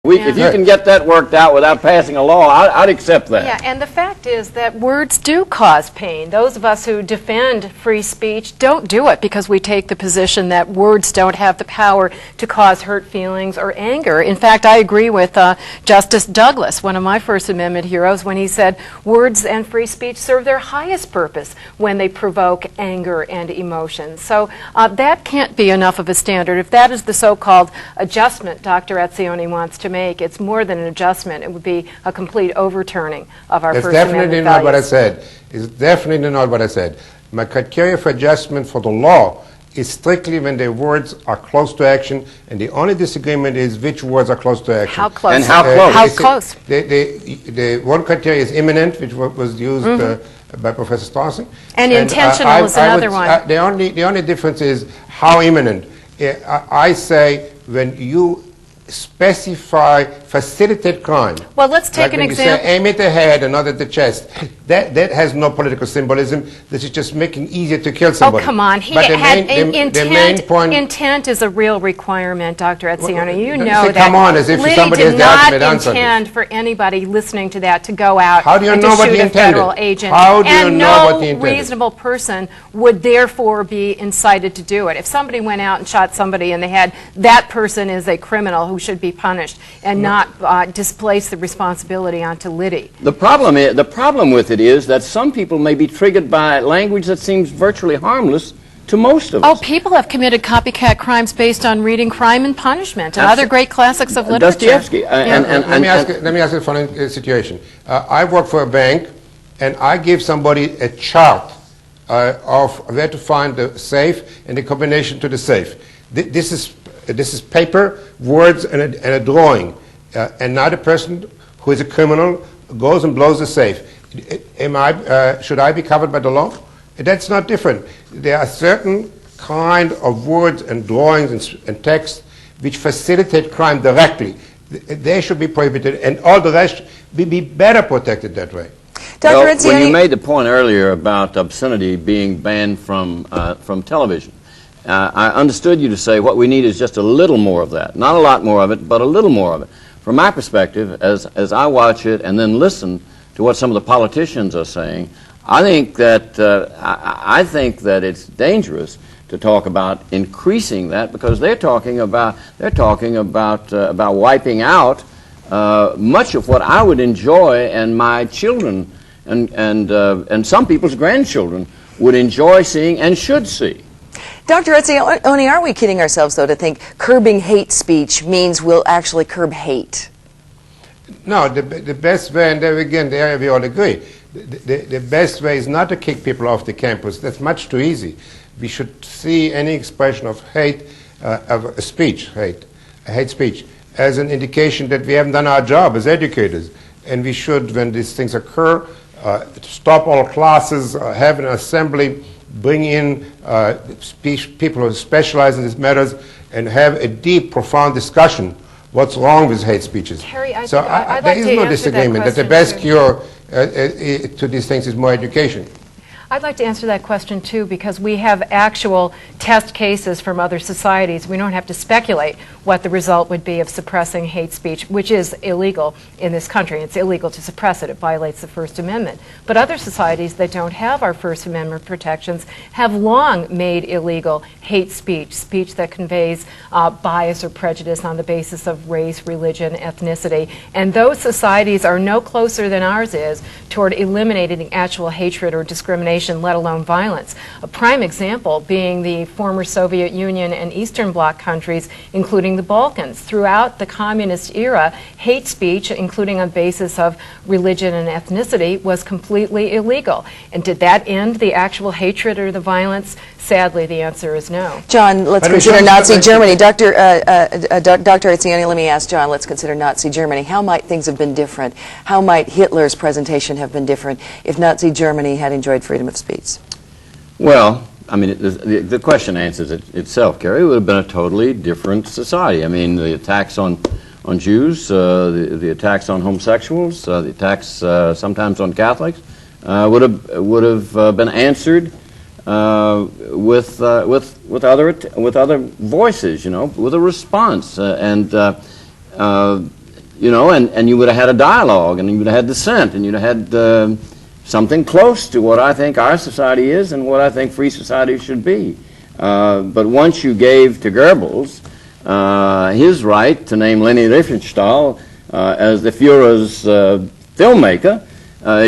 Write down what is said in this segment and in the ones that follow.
If you can get that worked out without passing a law, I'd accept that. Yeah, and the fact is that words do cause pain. Those of us who defend free speech don't do it because we take the position that words don't have the power to cause hurt feelings or anger. In fact, I agree with Justice Douglas, one of my First Amendment heroes, when he said words and free speech serve their highest purpose when they provoke anger and emotion. So that can't be enough of a standard. If that is the so-called adjustment Dr. Etzioni wants to make, it's more than an adjustment. It would be a complete overturning of our First Amendment values. That's definitely not what I said. It's definitely not what I said. My criteria for adjustment for the law is strictly when the words are close to action, and the only disagreement is which words are close to action. How close? And how close? How close? The one criteria is imminent, which was used by Professor Strossen. And intentional is another one. The only difference is how imminent. I say when you specify facilitate crime. Well, let's take an example. You say aim at the head and not at the chest. That has no political symbolism. This is just making easier to kill somebody. Oh, come on. Intent is a real requirement, Dr. Etzioni. You know that. Come on, as if somebody has the ultimate answer. Liddy did not intend for anybody listening to that to go out and to shoot a federal agent. How do you know what he intended? And no reasonable person would therefore be incited to do it. If somebody went out and shot somebody in the head, that person is a criminal who should be punished and not displace the responsibility onto Liddy. The problem with it is that some people may be triggered by language that seems virtually harmless to most of us. Oh, people have committed copycat crimes based on reading Crime and Punishment and other great classics of literature. Dostoevsky. Let me ask you the following situation. I work for a bank, and I give somebody a chart of where to find the safe and the combination to the safe. This is paper, words, and a drawing. And now the person who is a criminal goes and blows the safe. Should I be covered by the law? That's not different. There are certain kind of words and drawings and text which facilitate crime directly. They should be prohibited, and all the rest will be better protected that way. Well, when you made the point earlier about obscenity being banned from television, I understood you to say what we need is just a little more of that. Not a lot more of it, but a little more of it. From my perspective, as I watch it and then listen to what some of the politicians are saying, I think that it's dangerous to talk about increasing that, because they're talking about wiping out much of what I would enjoy and my children and some people's grandchildren would enjoy seeing and should see. Dr. Etzioni, aren't we kidding ourselves, though, to think curbing hate speech means we'll actually curb hate? No, the best way, and there again, there we all agree, the best way is not to kick people off the campus. That's much too easy. We should see any expression of hate, of speech, hate speech, as an indication that we haven't done our job as educators. And we should, when these things occur, stop all classes, have an assembly, bring in people who specialize in these matters, and have a deep, profound discussion what's wrong with hate speeches. Harry, there is no disagreement that the best cure to these things is more education. I'd like to answer that question, too, because we have actual test cases from other societies. We don't have to speculate what the result would be of suppressing hate speech, which is illegal in this country. It's illegal to suppress it. It violates the First Amendment. But other societies that don't have our First Amendment protections have long made illegal hate speech, speech that conveys bias or prejudice on the basis of race, religion, ethnicity. And those societies are no closer than ours is toward eliminating actual hatred or discrimination, let alone violence. A prime example being the former Soviet Union and Eastern Bloc countries, including the Balkans. Throughout the communist era, hate speech, including on basis of religion and ethnicity, was completely illegal. And did that end the actual hatred or the violence? Sadly, the answer is no. John, let's consider Nazi Germany. Dr. Etzioni, let me ask John, let's consider Nazi Germany. How might things have been different? How might Hitler's presentation have been different if Nazi Germany had enjoyed freedom of speech? Well, I mean, the question answers itself, Gary. It would have been a totally different society. I mean, the attacks on Jews, the attacks on homosexuals, the attacks sometimes on Catholics would have been answered with other voices, you know, with a response. you know, and you would have had a dialogue, and you would have had dissent, and you'd have had something close to what I think our society is and what I think free society should be. But once you gave to Goebbels his right to name Leni Riefenstahl as the Führer's filmmaker,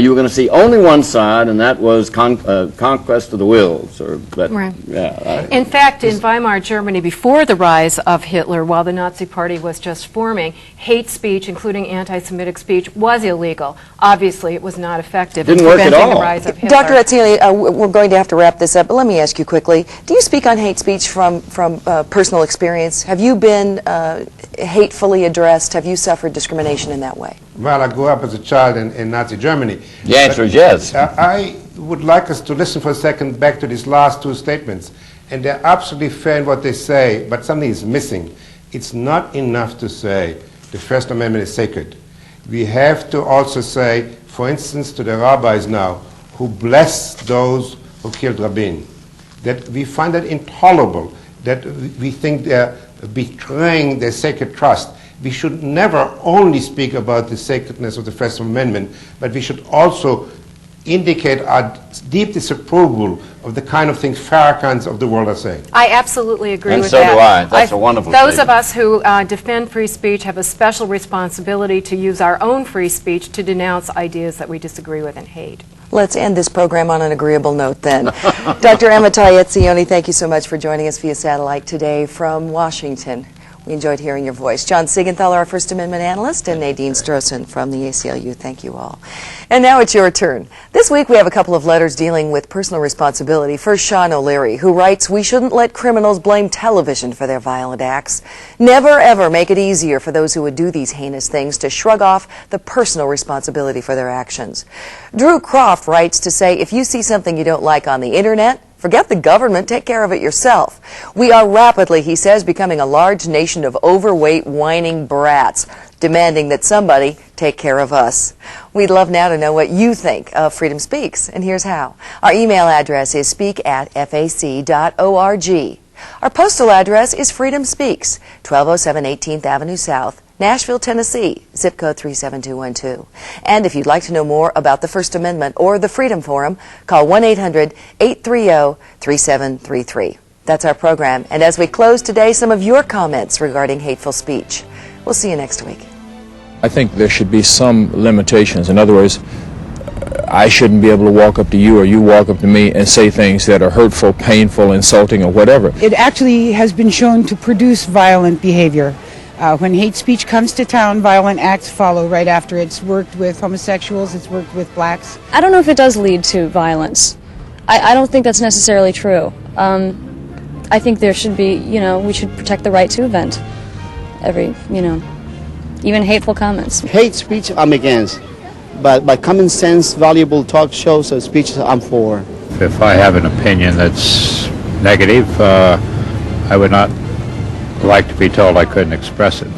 you were going to see only one side, and that was conquest of the wills. Or that, Right. Yeah, In fact, in Weimar Germany, before the rise of Hitler, while the Nazi Party was just forming, hate speech, including anti-Semitic speech, was illegal. Obviously, it was not effective in Didn't work at preventing the all. rise of Hitler. Dr. Etzioni, we're going to have to wrap this up, but let me ask you quickly, do you speak on hate speech from personal experience? Have you been hatefully addressed? Have you suffered discrimination in that way? Well, I grew up as a child in Nazi Germany. The answer is yes. I would like us to listen for a second back to these last two statements. And they're absolutely fair in what they say, but something is missing. It's not enough to say the First Amendment is sacred. We have to also say, for instance, to the rabbis now, who bless those who killed Rabin, that we find that intolerable, that we think they're betraying their sacred trust. We should never only speak about the sacredness of the First Amendment, but we should also indicate our deep disapproval of the kind of things Farrakhan's of the world are saying. I absolutely agree And with so that. do I. That's a wonderful Those statement. of us who defend free speech have a special responsibility to use our own free speech to denounce ideas that we disagree with and hate. Let's end this program on an agreeable note then. Dr. Amitai Etzioni, thank you so much for joining us via satellite today from Washington. We enjoyed hearing your voice. John Siegenthaler, our First Amendment analyst, and Nadine Strossen from the ACLU. Thank you all. And now it's your turn. This week we have a couple of letters dealing with personal responsibility. First, Sean O'Leary, who writes, "We shouldn't let criminals blame television for their violent acts. Never, ever make it easier for those who would do these heinous things to shrug off the personal responsibility for their actions." Drew Croft writes to say, "If you see something you don't like on the internet, forget the government, take care of it yourself. We are rapidly," he says, "becoming a large nation of overweight, whining brats, demanding that somebody take care of us." We'd love now to know what you think of Freedom Speaks, and here's how. Our email address is speak@fac.org. Our postal address is Freedom Speaks, 1207 18th Avenue South, Nashville, Tennessee, zip code 37212. And if you'd like to know more about the First Amendment or the Freedom Forum, call 1-800-830-3733. That's our program. And as we close today, some of your comments regarding hateful speech. We'll see you next week. I think there should be some limitations. In other words, I shouldn't be able to walk up to you or you walk up to me and say things that are hurtful, painful, insulting, or whatever. It actually has been shown to produce violent behavior. When hate speech comes to town, violent acts follow right after. It's worked with homosexuals, it's worked with blacks. I don't know if it does lead to violence. I don't think that's necessarily true. I think there should be, we should protect the right to vent even hateful comments. Hate speech, I'm against. But by common sense, valuable talk shows and speeches, I'm for. If I have an opinion that's negative, I would not like to be told I couldn't express it.